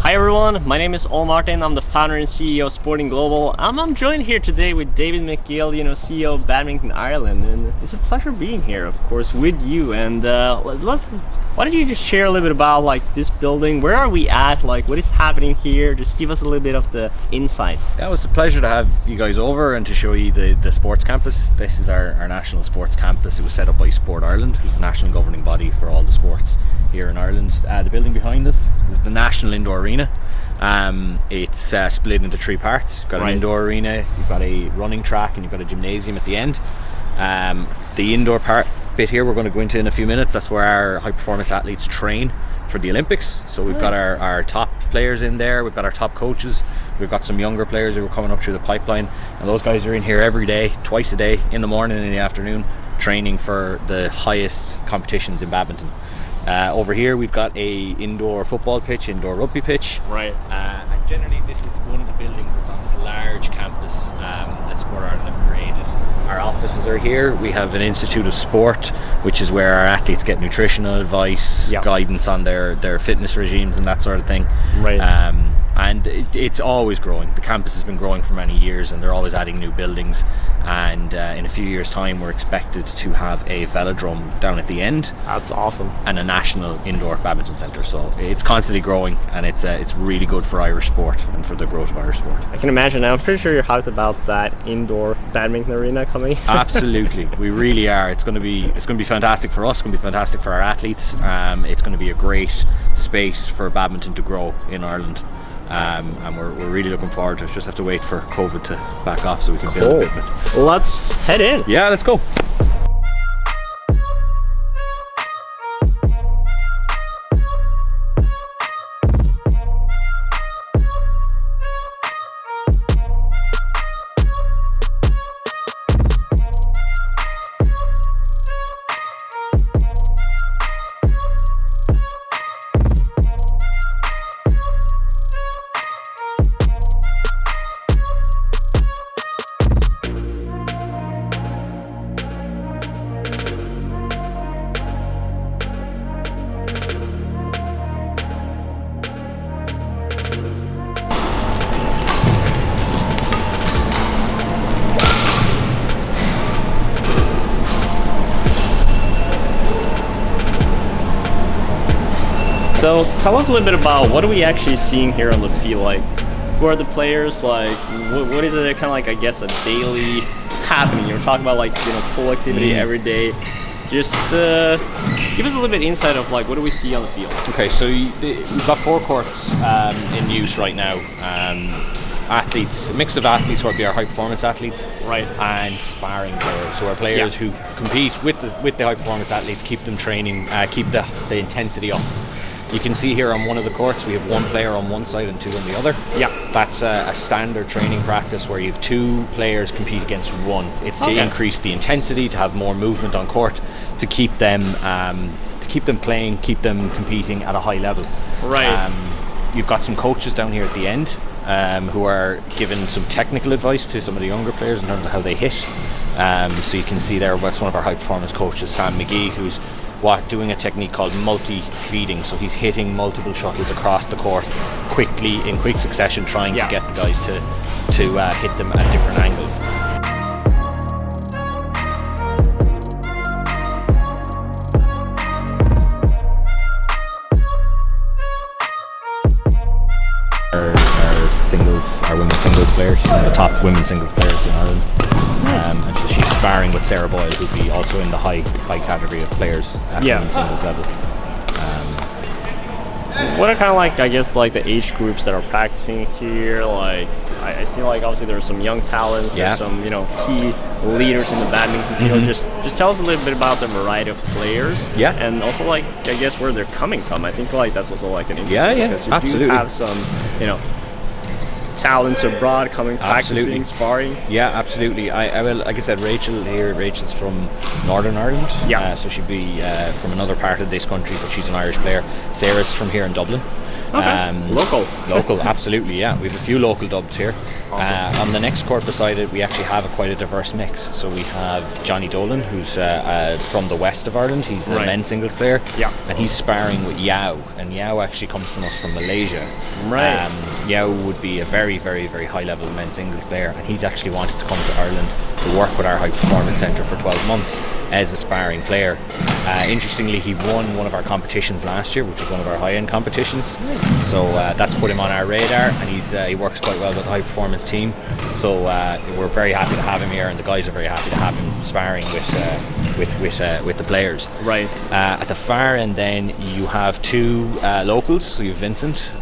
Hi everyone, my name is Ol Martin. I'm the founder and CEO of SportIn Global. I'm joined here today with David McGill, CEO of Badminton Ireland, and it's a pleasure being here, of course, with you. And why don't you just share a little bit about this building? Where are we at? What is happening here? Just give us a little bit of the insights. Yeah, it was a pleasure to have you guys over and to show you the sports campus. This is our national sports campus. It was set up by Sport Ireland, who's the national governing body for all the sports here in Ireland. The building behind us is the National Indoor Arena. It's split into three parts. You've got an indoor arena, you've got a running track, and you've got a gymnasium at the end. The indoor bit here we're going to go into in a few minutes. That's where our high performance athletes train for the Olympics. So we've got our top players in there, we've got our top coaches, we've got some younger players who are coming up through the pipeline, and those guys are in here every day, twice a day, in the morning and in the afternoon, training for the highest competitions in badminton. Over here we've got a indoor football pitch, indoor rugby pitch. And generally this is one of the buildings that's on this large campus that Sport Ireland have created. Our offices are here. We have an Institute of Sport, which is where our athletes get nutritional advice, guidance on their fitness regimes and that sort of thing. And it's always growing. The campus has been growing for many years, and they're always adding new buildings. And in a few years' time, we're expected to have a velodrome down at the end. That's awesome. And a national indoor badminton centre. So it's constantly growing, and it's really good for Irish sport and for the growth of Irish sport. I can imagine. I'm pretty sure you're hyped about that indoor badminton arena coming. Absolutely, we really are. It's going to be fantastic for us. It's going to be fantastic for our athletes. It's going to be a great space for badminton to grow in Ireland. And we're really looking forward to it. Just have to wait for COVID to back off so we can build a bit of it. Let's head in. Yeah, let's go. So tell us a little bit about what are we actually seeing here on the field. Who are the players? What is it kind of I guess, a daily happening? You're talking about full activity every day. Just give us a little bit insight of what do we see on the field? Okay, so we've got four courts in use right now. Athletes, a mix of athletes who are our high performance athletes, and sparring players, so our players who compete with the high performance athletes, keep them training, keep the intensity up. You can see here on one of the courts we have one player on one side and two on the other. That's a standard training practice where you have two players compete against one. It's to increase the intensity, to have more movement on court, to keep them playing, keep them competing at a high level. You've got some coaches down here at the end who are giving some technical advice to some of the younger players in terms of how they hit. So you can see there that's one of our high performance coaches, Sam McGill, who's doing a technique called multi-feeding. So he's hitting multiple shuttles across the court quickly, in quick succession, trying to get the guys to hit them at different angles. Our women's singles player. She's one of the top women's singles players in Ireland. And so she's sparring with Sarah Boyle, who'd be also in the high category of players at women's singles level. What are kind of I guess the age groups that are practicing here? I see obviously there's some young talents, there's some key leaders in the badminton field. Just tell us a little bit about the variety of players, and also I guess where they're coming from. I think that's also an interesting because you absolutely do have some talents abroad coming, practicing, sparring. Yeah, absolutely. I will, like I said, Rachel's from Northern Ireland. So she'd be from another part of this country, but she's an Irish player. Sarah's from here in Dublin. Okay. Local, absolutely, yeah. We have a few local dubs here. Awesome. On the next court beside it, we actually have quite a diverse mix. So we have Johnny Dolan, who's from the west of Ireland. He's a men's singles player. Yeah. And he's sparring with Yao. And Yao actually comes from us from Malaysia. Right. Yao would be a very, very, very high level men's singles player. And he's actually wanted to come to Ireland to work with our high performance centre for 12 months as a sparring player. Interestingly, he won one of our competitions last year, which was one of our high-end competitions. Nice. So that's put him on our radar, and he works quite well with the high performance team. So we're very happy to have him here, and the guys are very happy to have him sparring with the players. Right. At the far end, then you have two locals. So you have Vincent.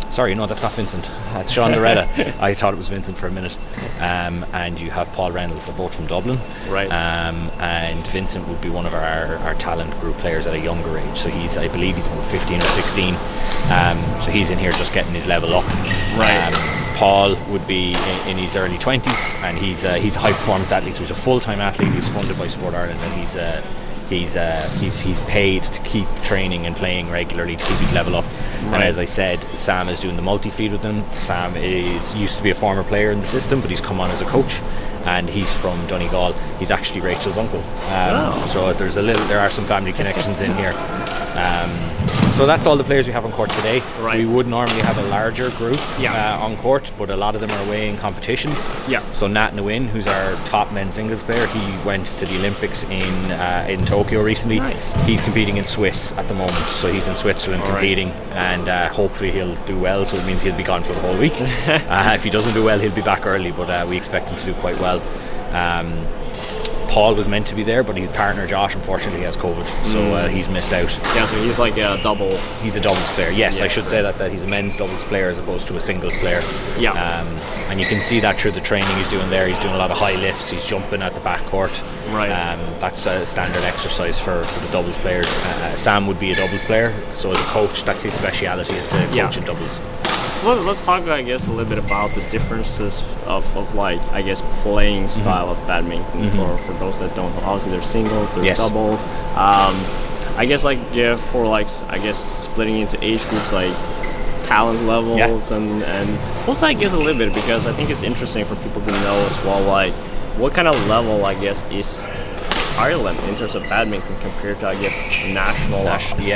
Sorry, no, that's not Vincent. That's Sean Loretta. I thought it was Vincent for a minute. And you have Paul Reynolds. They're both from Dublin. Right. And Vincent would be one of our talent group players at a younger age. So I believe he's about 15 or 16. So he's in here just getting his level up. Right. Paul would be in his early 20s, and he's a high performance athlete. So he's a full-time athlete. He's funded by Sport Ireland, and he's paid to keep training and playing regularly to keep his level up. Right. And as I said, Sam is doing the multi-feed with them. Sam used to be a former player in the system, but he's come on as a coach, and he's from Donegal. He's actually Rachel's uncle. So there are some family connections in here. So that's all the players we have on court today. Right. We would normally have a larger group Yeah. on court, but a lot of them are away in competitions. Yeah. So Nat Nguyen, who's our top men's singles player, he went to the Olympics in Tokyo recently. Nice. He's competing in Swiss at the moment, so he's in Switzerland competing, and hopefully he'll do well, so it means he'll be gone for the whole week. If he doesn't do well, he'll be back early, but we expect him to do quite well. Paul was meant to be there, but his partner Josh unfortunately has COVID, so he's missed out. Yeah, so he's like a double. He's a doubles player. Yes, Yeah, I should say that he's a men's doubles player as opposed to a singles player. Yeah. And you can see that through the training he's doing there. He's doing a lot of high lifts. He's jumping at the back court. Right. That's a standard exercise for the doubles players. Sam would be a doubles player, so as a coach, that's his speciality, is to coach in doubles. So let's talk, I guess, a little bit about the differences of like, I guess, playing style of badminton for those that don't know. Obviously, there's singles, there's doubles. I guess, like, for like, I guess, splitting into age groups, like talent levels and also, I guess, a little bit, because I think it's interesting for people to know as well, like, what kind of level, I guess, is Ireland in terms of badminton compared to, I guess, internationally.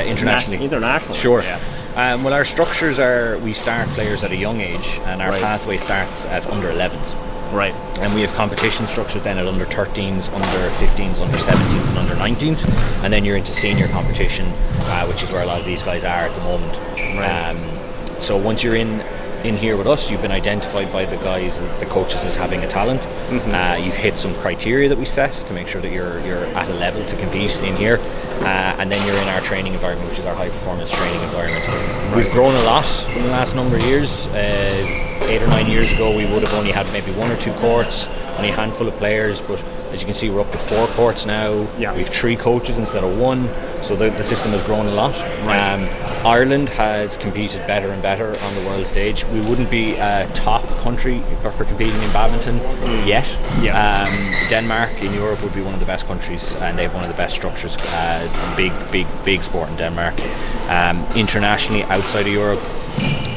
International. Sure. Yeah. Well, our structures are, we start players at a young age, and our pathway starts at under 11s. Right. And we have competition structures then at under 13s, under 15s, under 17s, and under 19s. And then you're into senior competition, which is where a lot of these guys are at the moment. Right. So once you're in here with us, you've been identified by the guys, the coaches, as having a talent. You've hit some criteria that we set to make sure that you're at a level to compete in here, and then you're in our training environment, which is our high performance training environment. We've grown a lot in the last number of years. 8 or 9 years ago, we would have only had maybe 1 or 2 courts, only a handful of players, but as you can see, we're up to 4 courts now. Yeah. We've 3 coaches instead of 1, so the system has grown a lot. Right. Ireland has competed better and better on the world stage. We wouldn't be a top country for competing in badminton yet. Yeah. Denmark in Europe would be one of the best countries, and they have one of the best structures. Big sport in Denmark. Internationally, outside of Europe,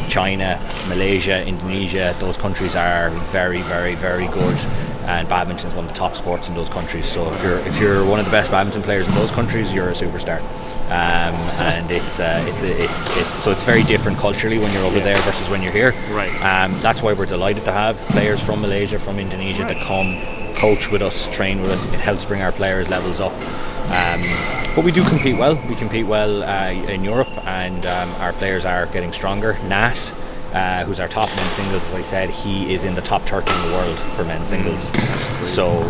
China, Malaysia, Indonesia, those countries are very, very, very good, and badminton is one of the top sports in those countries. So if you're one of the best badminton players in those countries, you're a superstar. And it's very different culturally when you're over there versus when you're here. Right. That's why we're delighted to have players from Malaysia, from Indonesia that come coach with us, train with us. It helps bring our players' levels up. But we do compete well. We compete well in Europe, and our players are getting stronger. Nat, who's our top men's singles, as I said, he is in the top 30 in the world for men's singles. So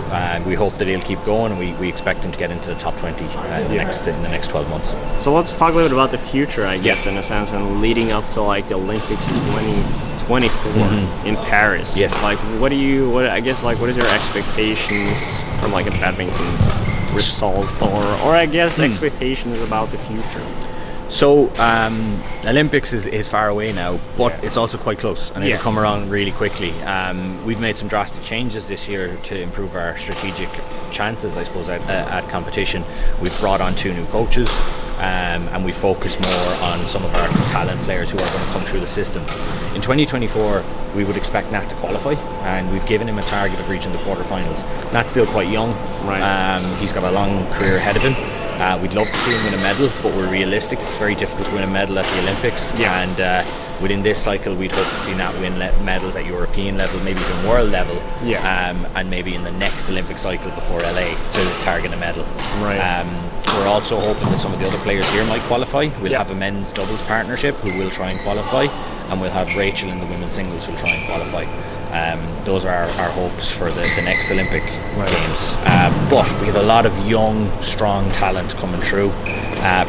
we hope that he'll keep going, and we expect him to get into the top 20 in the next 12 months. So let's talk a little bit about the future, I guess, in a sense, and leading up to like the Olympics 2024 in Paris. Yes. Like, what is your expectations from like a badminton result, or I guess expectations about the future? So Olympics is far away now, but it's also quite close, and it'll come around really quickly. We've made some drastic changes this year to improve our strategic chances, I suppose, at competition. We've brought on 2 new coaches. and we focus more on some of our talent players who are going to come through the system. In 2024, we would expect Nat to qualify, and we've given him a target of reaching the quarterfinals. Nat's still quite young. He's got a long career ahead of him. We'd love to see him win a medal, but we're realistic. It's very difficult to win a medal at the Olympics, and within this cycle we'd hope to see Nat win medals at European level, maybe even world level, and maybe in the next Olympic cycle before LA to target a medal. We're also hoping that some of the other players here might qualify. We'll have a men's doubles partnership who will try and qualify, and we'll have Rachel in the women's singles who'll try and qualify. Those are our hopes for the next Olympic Games. But we have a lot of young, strong talent coming through,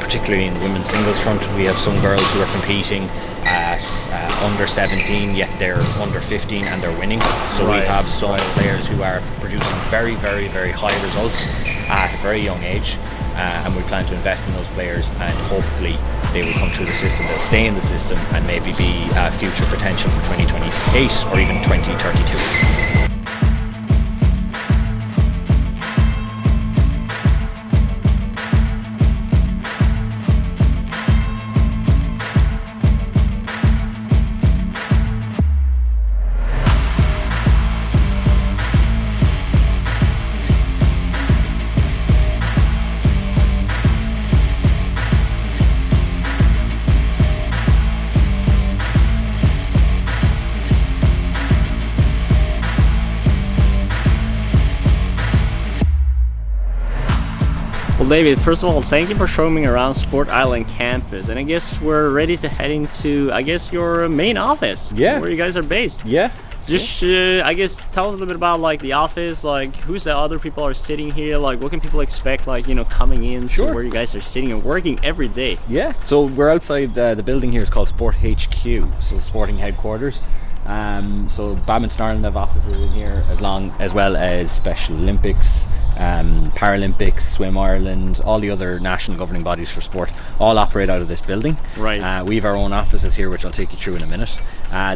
particularly in the women's singles front. We have some girls who are competing at under 17, yet they're under 15 and they're winning. So we have some players who are producing very, very, very high results at a very young age, and we plan to invest in those players, and hopefully they will come through the system, they'll stay in the system, and maybe be future potential for 2028 or even 2032. Well, David, first of all, thank you for showing me around Sport Island campus, and I guess we're ready to head into, I guess, your main office, where you guys are based. Just I guess tell us a little bit about like the office, like who's the other people are sitting here, like what can people expect, like, you know, coming in to where you guys are sitting and working every day. So we're outside the building here. Is called Sport HQ, so sporting headquarters. So Badminton Ireland have offices in here, as well as Special Olympics, Paralympics, Swim Ireland, all the other national governing bodies for sport all operate out of this building. We have our own offices here, which I'll take you through in a minute.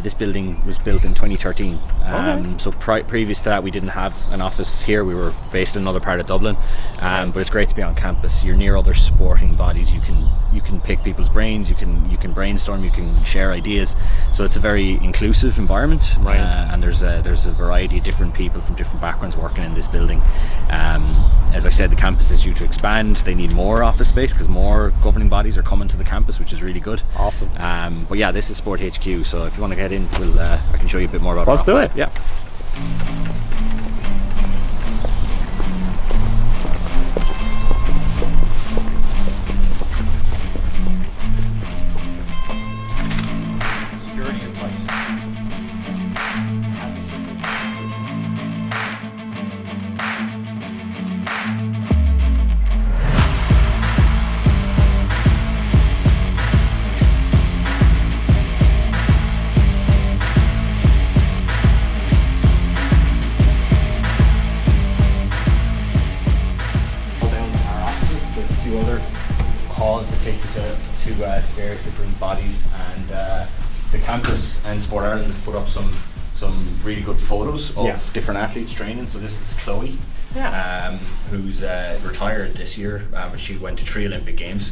This building was built in 2013. So previous to that, we didn't have an office here. We were based in another part of Dublin, but it's great to be on campus. You're near other sporting bodies. You can pick people's brains. You can brainstorm. You can share ideas. So it's a very inclusive environment, and there's a variety of different people from different backgrounds working in this building. As I said, the campus is due to expand. They need more office space because more governing bodies are coming to the campus, which is really good. Awesome. But yeah, this is Sport HQ. So if you want to get in, I can show you a bit more about. Let's do it. Yeah. Security is tight. Halls that take you to various different bodies, and the campus and Sport Ireland have put up some really good photos of different athletes training. So this is Chloe, who's retired this year, but she went to 3 Olympic Games,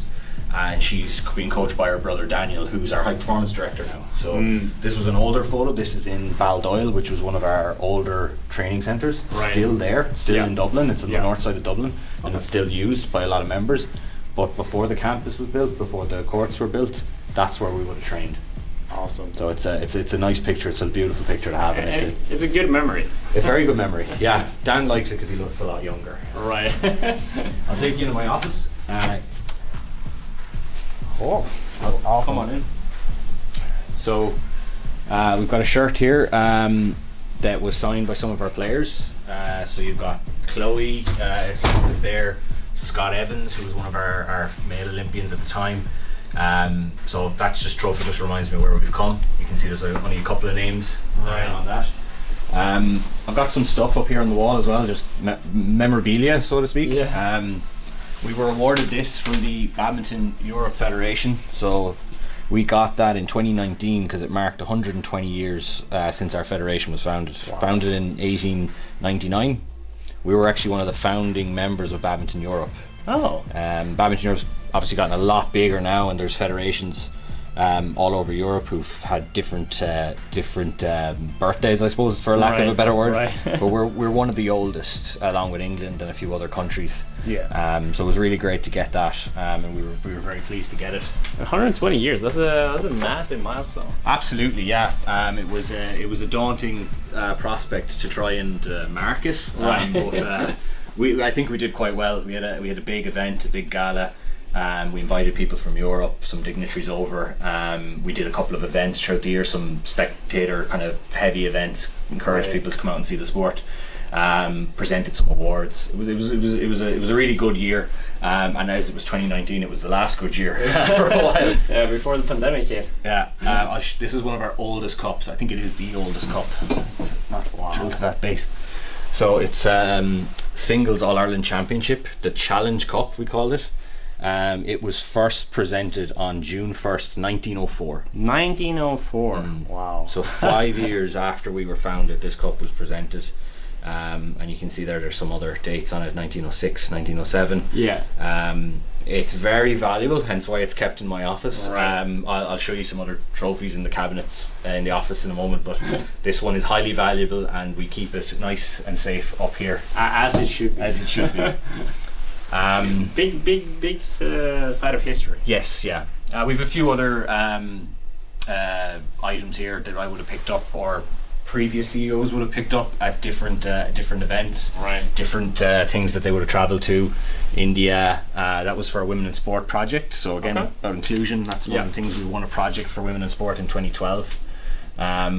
and she's being coached by her brother Daniel, who's our high performance director now. So this was an older photo. This is in Baldoyle, which was one of our older training centres. Still there, still in Dublin. It's on the north side of Dublin, and it's still used by a lot of members. But before the campus was built, before the courts were built, that's where we would have trained. Awesome. So it's a nice picture. It's a beautiful picture to have, and it's a good memory. A very good memory. Yeah, Dan likes it because he looks a lot younger. Right. I'll take you into my office. That's awesome. Come on in. So we've got a shirt here that was signed by some of our players. So you've got Chloe who's there, Scott Evans, who was one of our male Olympians at the time. So that's just trophy, just reminds me where we've come. You can see there's only a couple of names on that. I've got some stuff up here on the wall as well, just memorabilia, so to speak. We were awarded this from the Badminton Europe Federation, so we got that in 2019 because it marked 120 years since our federation was founded. Founded in 1899. We were actually one of the founding members of Badminton Europe. Badminton Europe's obviously gotten a lot bigger now, and there's federations all over Europe who've had different birthdays, I suppose, for lack of a better word. Right. But we're one of the oldest, along with England and a few other countries. Yeah. So it was really great to get that, and we were very pleased to get it. 120 years. That's a massive milestone. Absolutely, yeah. It was a daunting prospect to try and mark it. But I think we did quite well. We had a big event, a big gala. We invited people from Europe, some dignitaries over. We did a couple of events throughout the year, some spectator kind of heavy events, encouraged people to come out and see the sport. Presented some awards. It was a really good year. And as it was 2019, it was the last good year for a while. Yeah, before the pandemic hit. Yeah. This is one of our oldest cups. I think it is the oldest cup. It's not true to that base. So it's singles All Ireland Championship, the Challenge Cup we called it. It was first presented on June 1st, 1904. 1904. Wow. So 5 years after we were founded, this cup was presented. And you can see there's some other dates on it, 1906, 1907. Yeah. It's very valuable, hence why it's kept in my office. Right. I'll show you some other trophies in the cabinets in the office in a moment, but this one is highly valuable, and we keep it nice and safe up here. As it should be. As it should be. Big side of history. Yes, yeah. We've a few other items here that I would have picked up, or previous CEOs would have picked up at different events. Right. Different things that they would have travelled to. India, that was for a Women in Sport project. So again, about inclusion. That's one of the things. We won a project for Women in Sport in 2012.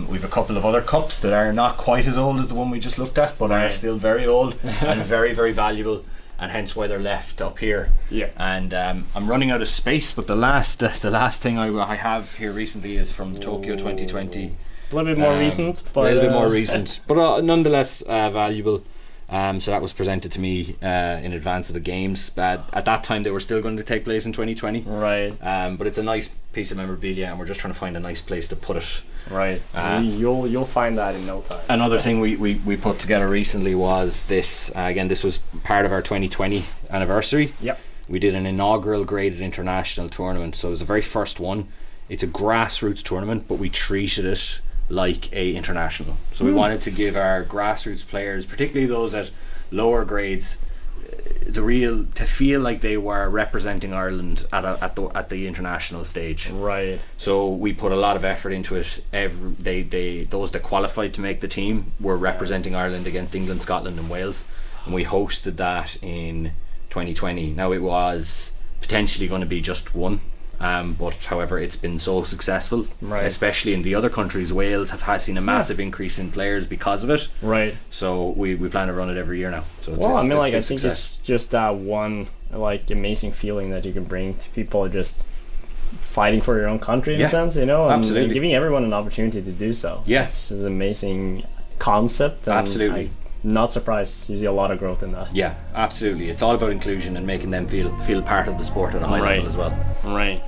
We've a couple of other cups that are not quite as old as the one we just looked at, but are still very old and very, very valuable, and hence why they're left up here. Yeah. And I'm running out of space, but the last thing I have here recently is from Tokyo 2020. It's a little bit more recent, but a little bit more recent, but nonetheless valuable. So that was presented to me in advance of the games. At that time, they were still going to take place in 2020. Right. But it's a nice piece of memorabilia, and we're just trying to find a nice place to put it. Right. You'll find that in no time. Another thing we put together recently was this. Again, this was part of our 2020 anniversary. Yep. We did an inaugural graded international tournament, so it was the very first one. It's a grassroots tournament, but we treated it like a international. So we wanted to give our grassroots players, particularly those at lower grades, to feel like they were representing Ireland at the international stage. Right. So we put a lot of effort into it. Those that qualified to make the team were representing Ireland against England, Scotland and Wales, and we hosted that in 2020. Now it was potentially going to be just one, but however it's been so successful, especially in the other countries. Wales have seen a massive increase in players because of it. Right. So we plan to run it every year now. So I think it's just that one amazing feeling that you can bring to people, just fighting for your own country in a sense, and absolutely, giving everyone an opportunity to do so. It's an amazing concept, and absolutely. I'm not surprised you see a lot of growth in that. Yeah, absolutely. It's all about inclusion and making them feel part of the sport at a high level as well. Right.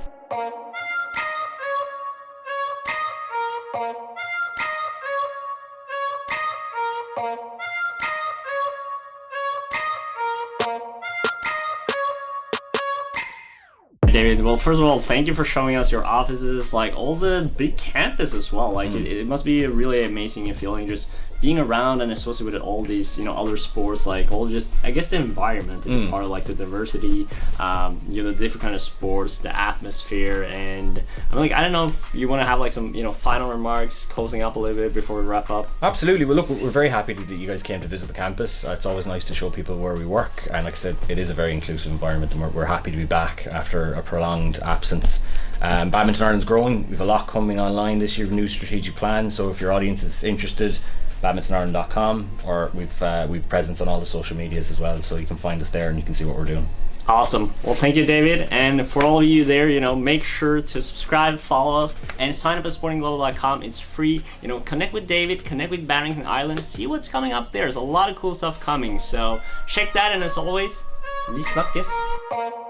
David, well, first of all, thank you for showing us your offices, all the big campus as well. It must be a really amazing feeling just being around and associated with all these, other sports, all just, I guess, the environment is a part of the diversity, the different kind of sports, the atmosphere, and I don't know if you want to have some, final remarks, closing up a little bit before we wrap up. Absolutely. Well, look, we're very happy that you guys came to visit the campus. It's always nice to show people where we work, and like I said, it is a very inclusive environment, and we're happy to be back after a prolonged absence. Badminton Ireland's growing. We've a lot coming online this year, new strategic plan, so if your audience is interested, badmintonireland.com, or we've presence on all the social medias as well, so you can find us there and you can see what we're doing. Awesome. Well, thank you, David, and for all of you there, make sure to subscribe, follow us, and sign up at sportingglobal.com. It's free. Connect with David, connect with Badminton Ireland, see what's coming up there. There's a lot of cool stuff coming, so check that, and as always, vi snakkes.